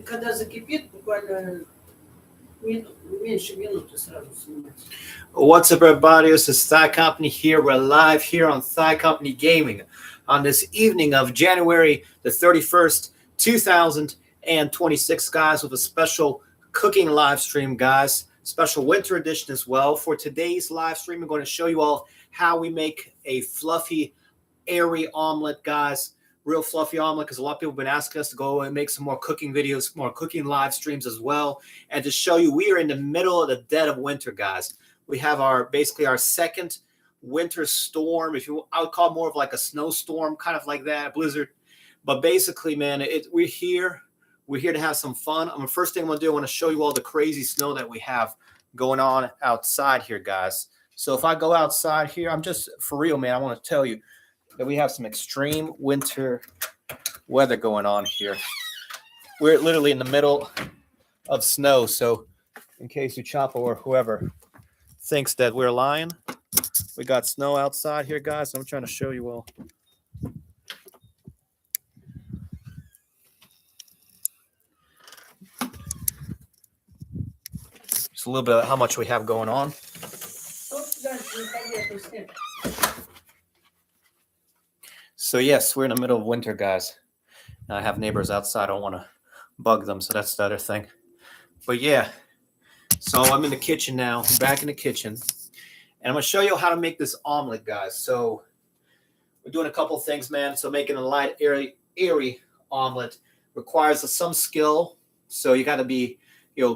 когда закипит, буквально меньше минуты сразу снимать. What's up, everybody? This is Thigh Company here. We're live here on Thigh Company Gaming on this evening of January the 31st, 2026, guys, with a special cooking live stream, guys. Special winter edition as well. For today's live stream, I'm going to show you all how we make a fluffy, airy omelet, guys. Real fluffy omelet, because a lot of people have been asking us to go and make some more cooking videos, more cooking live streams as well. And to show you, we are in the middle of the dead of winter, guys. We have basically our second winter storm. I would call it more of like a snowstorm, kind of like that, blizzard. But basically, man, we're here. We're here to have some fun. The first thing I'm going to do, I want to show you all the crazy snow that we have going on outside here, guys. So if I go outside here, I'm just, for real, man, I want to tell you that we have some extreme winter weather going on here. We're literally in the middle of snow. So in case you Chapo or whoever thinks that we're lying, we got snow outside here, guys. I'm trying to show you all. Just a little bit of how much we have going on. So yes, we're in the middle of winter, guys. I have neighbors outside. I don't want to bug them, so that's the other thing. But yeah, so I'm in the kitchen now. I'm back in the kitchen. And I'm going to show you how to make this omelet, guys. So we're doing a couple things, man. So making a light, airy omelet requires some skill. So you got to be,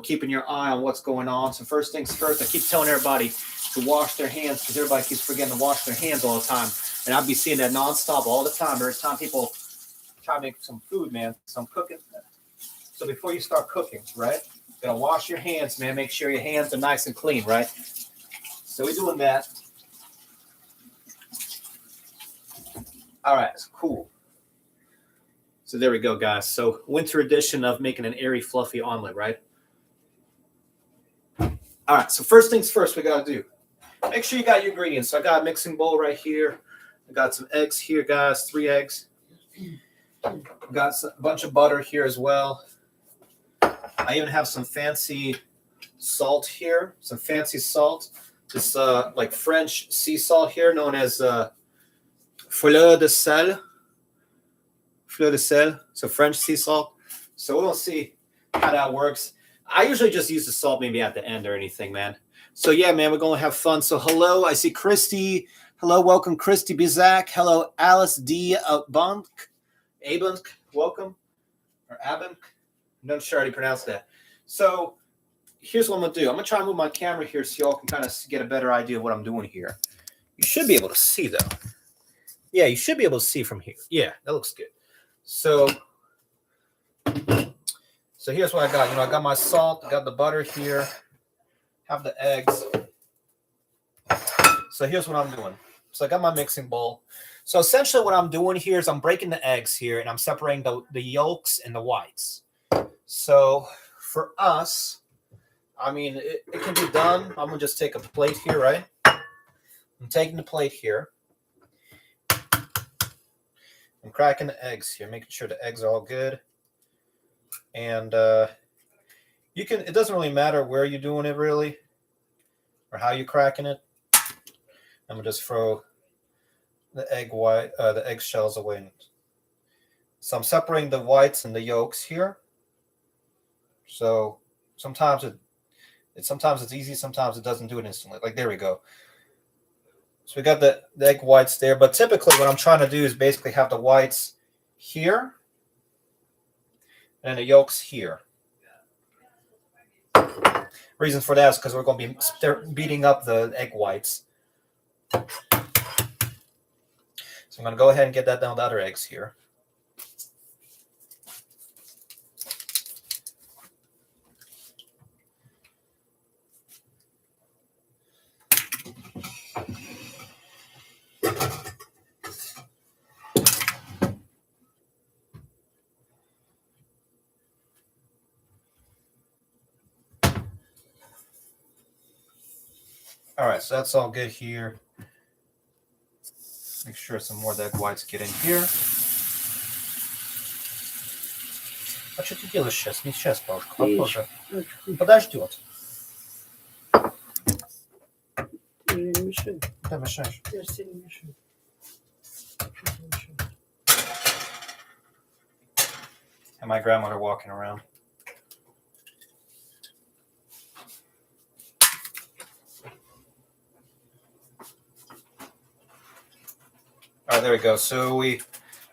keeping your eye on what's going on. So first things first, I keep telling everybody to wash their hands because everybody keeps forgetting to wash their hands all the time. And I'll be seeing that nonstop all the time. Every time people try to make some food, man, some cooking. So before you start cooking, right, you gotta wash your hands, man. Make sure your hands are nice and clean, right? So we're doing that. All right, cool. So there we go, guys. So winter edition of making an airy, fluffy omelet, right? All right, so first things first, we gotta do. Make sure you got your ingredients. So I got a mixing bowl right here. I got some eggs here, guys, 3 eggs. Got a bunch of butter here as well. I even have some fancy salt here, some fancy salt. This like French sea salt here, known as fleur de sel. Fleur de sel, so French sea salt. So we'll see how that works. I usually just use the salt maybe at the end or anything, man. So yeah, man, we're going to have fun. So hello, I see Christy. Hello, welcome, Christy Bizak. Hello, Alice D. Abunk. Welcome. Or Abunk. I'm not sure how to pronounce that. So here's what I'm going to do. I'm going to try and move my camera here so y'all can kind of get a better idea of what I'm doing here. You should be able to see, though. Yeah, you should be able to see from here. Yeah, that looks good. So here's what I got. I got my salt. I got the butter here. Have the eggs. So here's what I'm doing. So I got my mixing bowl. So essentially what I'm doing here is I'm breaking the eggs here and I'm separating the yolks and the whites. So for us, I mean, it can be done. I'm going to just take a plate here, right? I'm taking the plate here. I'm cracking the eggs here, making sure the eggs are all good. And it doesn't really matter where you're doing it really or how you're cracking it. I'm going to just throw the egg shells away. So I'm separating the whites and the yolks here. So sometimes it's easy, sometimes it doesn't do it instantly. Like there we go. So we got the egg whites there, but typically what I'm trying to do is basically have the whites here and the yolks here. Reason for that is because we're going to be beating up the egg whites. So I'm going to go ahead and get that down with the other eggs here. All right, so that's all good here. Make sure some more of the egg whites get in here. А что ты делаешь сейчас? Не сейчас, бабушка, попозже. Очень. Подождет. Ты же не мешай. Да, мешаешь. Я же тебе не мешаю. Сейчас мешаю. And my grandmother walking around. All right, there we go. So we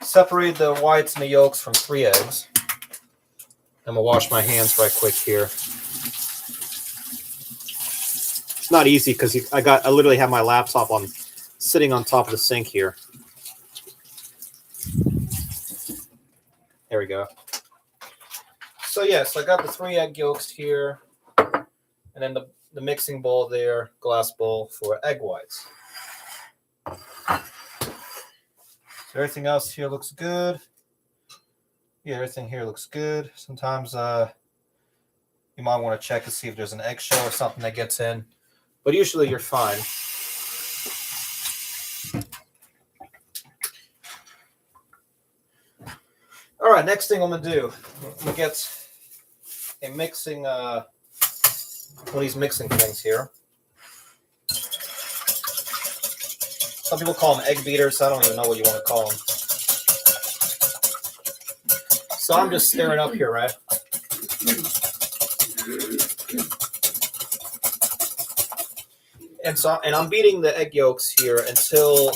separate the whites and the yolks from 3 eggs. I'm gonna wash my hands right quick here. It's not easy because I literally have my laptop sitting on top of the sink here. There we go. So yes, I got the 3 egg yolks here, and then the mixing bowl there, glass bowl for egg whites. So everything else here looks good. Yeah, everything here looks good. Sometimes you might want to check to see if there's an eggshell or something that gets in, but usually you're fine. All right, next thing I'm gonna do, I'm gonna get a mixing, one of these mixing things here. Some people call them egg beaters. I don't even know what you want to call them. So I'm just stirring up here, right? And I'm beating the egg yolks here until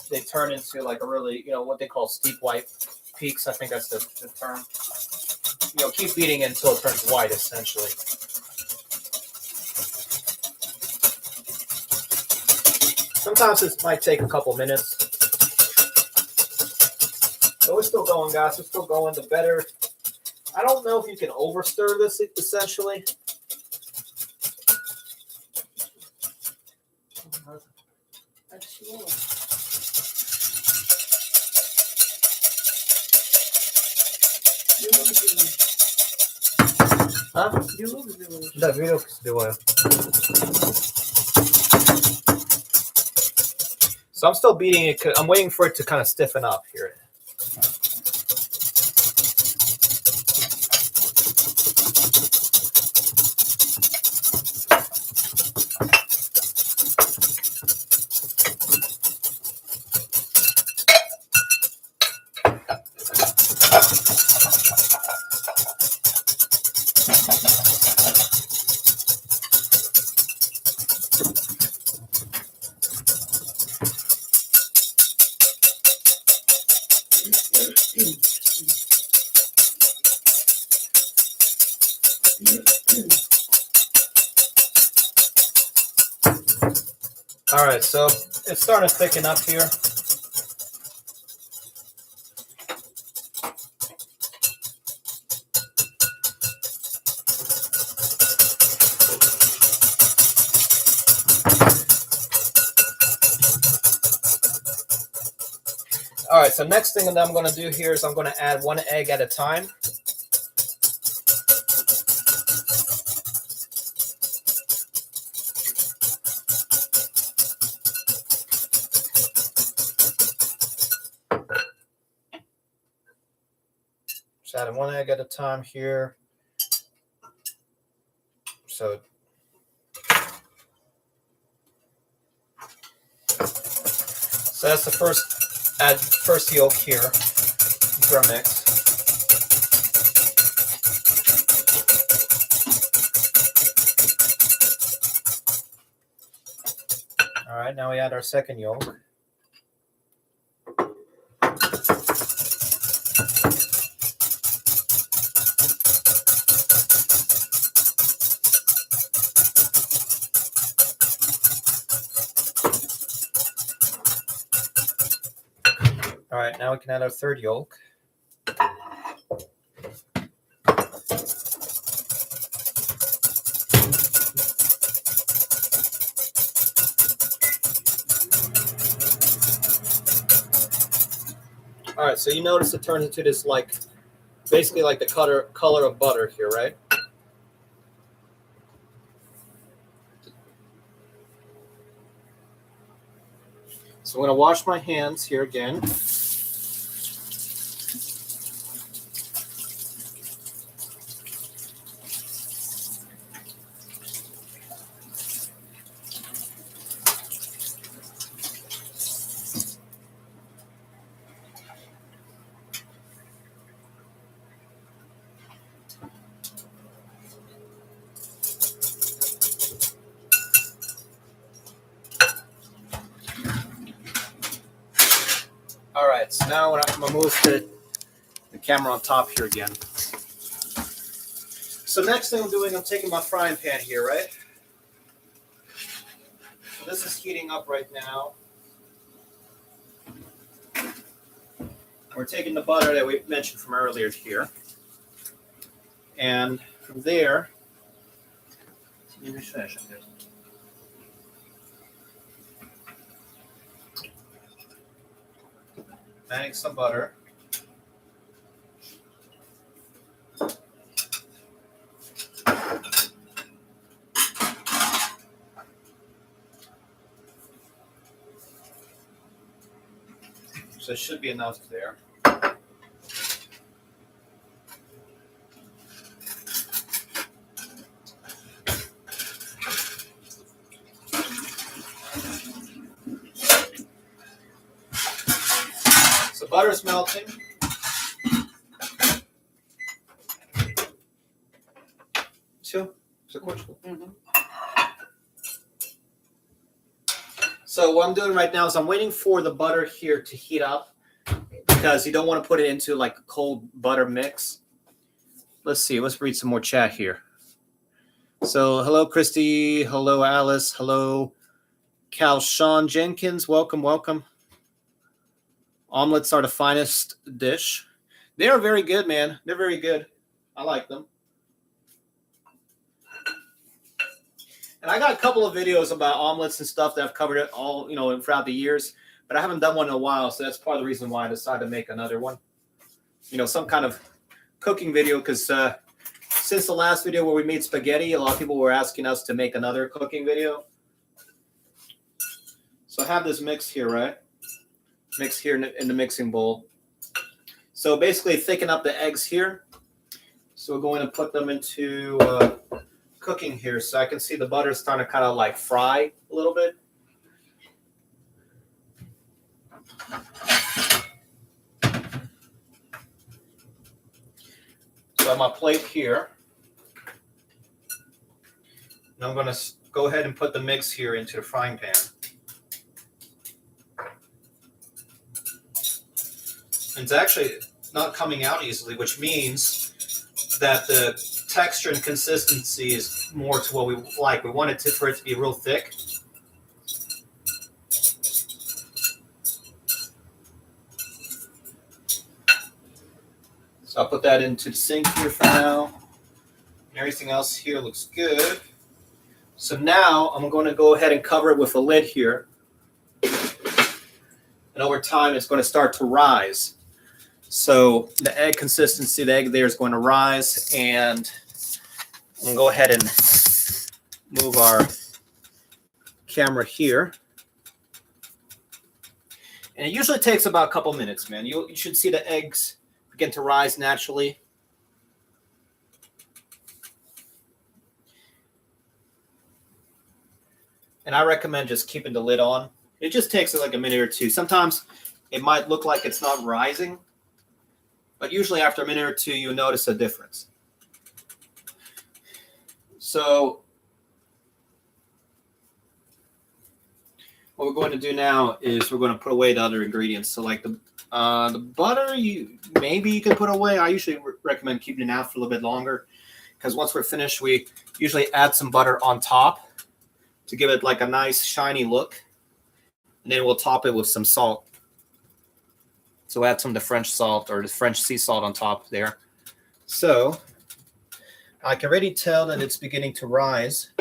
they turn into like a really, what they call steep white peaks. I think that's the term. Keep beating it until it turns white, essentially. Sometimes this might take a couple minutes. So we're still going, guys. We're still going. The better. I don't know if you can overstir this, essentially. А? Да, веревку сбиваю. So I'm still beating it. I'm waiting for it to kind of stiffen up here. All right, so it's starting to thicken up here. All right, so next thing that I'm going to do here is I'm going to add 1 egg at a time. Just adding 1 egg at a time here. So that's the first yolk here to our mix. All right, now we add our second yolk. All right, now we can add our third yolk. All right, so you notice it turns into this basically like the color of butter here, right? So I'm going to wash my hands here again. All right, so now I'm gonna move the camera on top here again. So next thing I'm doing, I'm taking my frying pan here, right? So this is heating up right now. We're taking the butter that we mentioned from earlier here. And from there, let me finish it. Adding some butter. So it should be enough there. So butter's melting. Все, закончил. So what I'm doing right now is I'm waiting for the butter here to heat up because you don't want to put it into like a cold butter mix. Let's see. Let's read some more chat here. So hello, Christy. Hello, Alice. Hello, Cal Sean Jenkins. Welcome, welcome. Omelets are the finest dish. They are very good, man. They're very good. I like them. And I got a couple of videos about omelets and stuff that I've covered it all, throughout the years, but I haven't done one in a while, so that's part of the reason why I decided to make another one. Some kind of cooking video, because since the last video where we made spaghetti, a lot of people were asking us to make another cooking video. So I have this mix here, right? Mix here in the mixing bowl. So basically thicken up the eggs here. So we're going to put them into cooking here, so I can see the butter starting to kind of like fry a little bit. So on my plate here, and I'm going to go ahead and put the mix here into the frying pan. And it's actually not coming out easily, which means that the texture and consistency is more to what we like. We want it for it to be real thick. So I'll put that into the sink here for now. And everything else here looks good. So now I'm going to go ahead and cover it with a lid here. And over time, it's going to start to rise. So the egg consistency, the egg there is going to rise, and I'm going to go ahead and move our camera here. And it usually takes about a couple minutes, man. You should see the eggs begin to rise naturally. And I recommend just keeping the lid on. It just takes like a minute or two. Sometimes it might look like it's not rising, but usually after a minute or two, you'll notice a difference. So what we're going to do now is we're going to put away the other ingredients. So like the butter, maybe you can put away. I usually recommend keeping it out for a little bit longer, because once we're finished, we usually add some butter on top to give it like a nice shiny look. And then we'll top it with some salt. So add some of the French salt or the French sea salt on top there. So I can already tell that it's beginning to rise.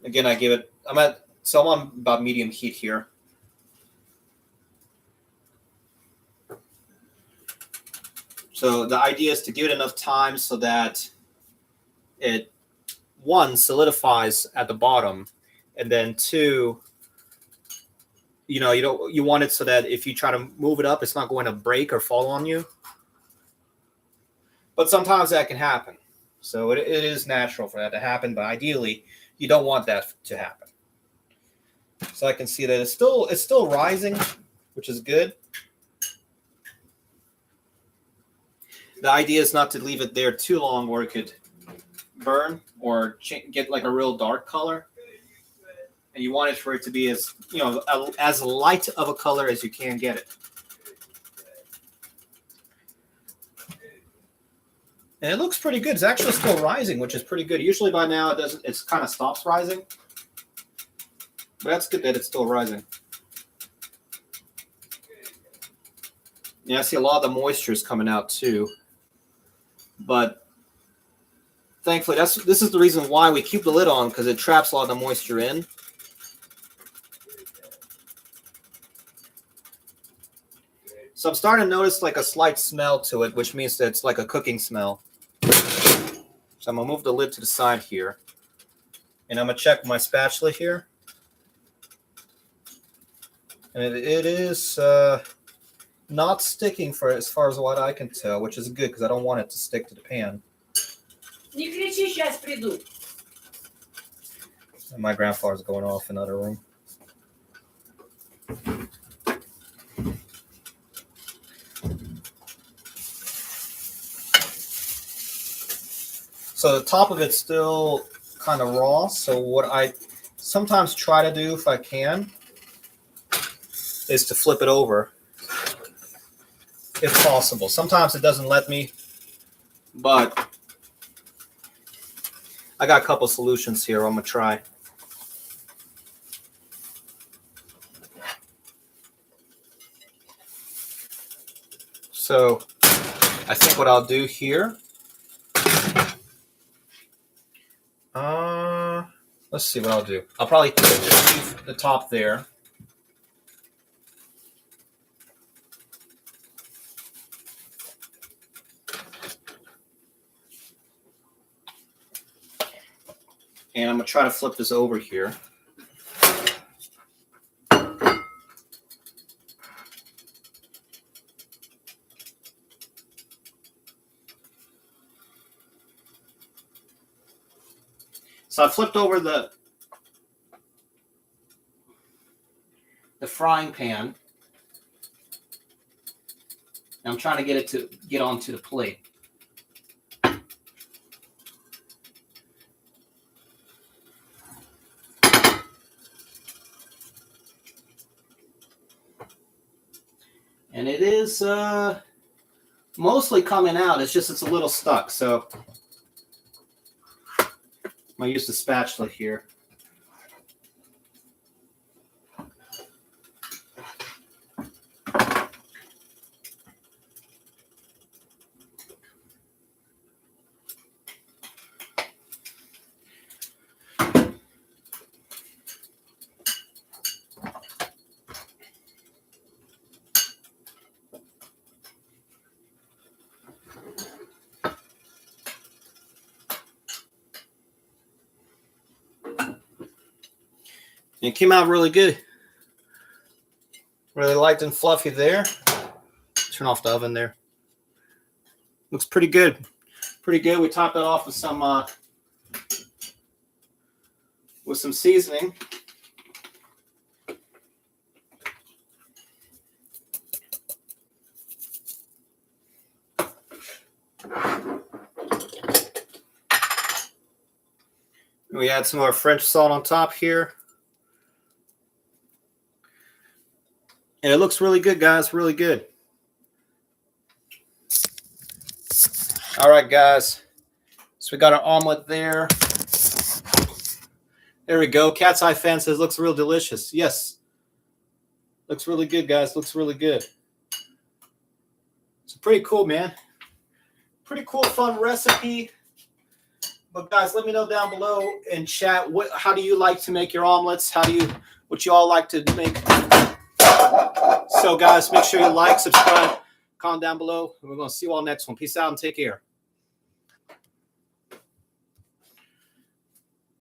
Again, I'm on about medium heat here. So the idea is to give it enough time so that it, one, solidifies at the bottom, and then two, you want it so that if you try to move it up, it's not going to break or fall on you. But sometimes that can happen. So it is natural for that to happen, but ideally you don't want that to happen. So I can see that it's still rising, which is good. The idea is not to leave it there too long where it could burn or get like a real dark color. And you want it for it to be as, as light of a color as you can get it. And it looks pretty good. It's actually still rising, which is pretty good. Usually by now it kind of stops rising. But that's good that it's still rising. Yeah, I see a lot of the moisture is coming out too. But thankfully, this is the reason why we keep the lid on, because it traps a lot of the moisture in. So I'm starting to notice like a slight smell to it, which means that it's like a cooking smell. So I'm going to move the lid to the side here. And I'm going to check my spatula here. And it is not sticking for as far as what I can tell, which is good because I don't want it to stick to the pan. Не кричи, сейчас приду. And my grandfather's going off in another room. So the top of it's still kind of raw. So what I sometimes try to do, if I can, is to flip it over, if possible. Sometimes it doesn't let me, but I got a couple solutions here I'm going to try. So I think what I'll do here, let's see what I'll do. I'll probably just leave the top there. And I'm going to try to flip this over here. So I flipped over the frying pan. And I'm trying to get it to get onto the plate. And it is mostly coming out. It's just it's a little stuck. So I'm going to use the spatula here. It came out really good. Really light and fluffy there. Turn off the oven there. Looks pretty good. Pretty good. We topped it off with some seasoning. We add some more French salt on top here. And it looks really good, guys. Really good. All right, guys. So we got our omelet there. There we go. Cat's Eye Fan says looks real delicious. Yes. Looks really good, guys. Looks really good. It's pretty cool, man. Pretty cool, fun recipe. But guys, let me know down below in chat how do you like to make your omelets? What you all like to make? So guys, make sure you like, subscribe, comment down below. And we're going to see you all next one. Peace out and take care.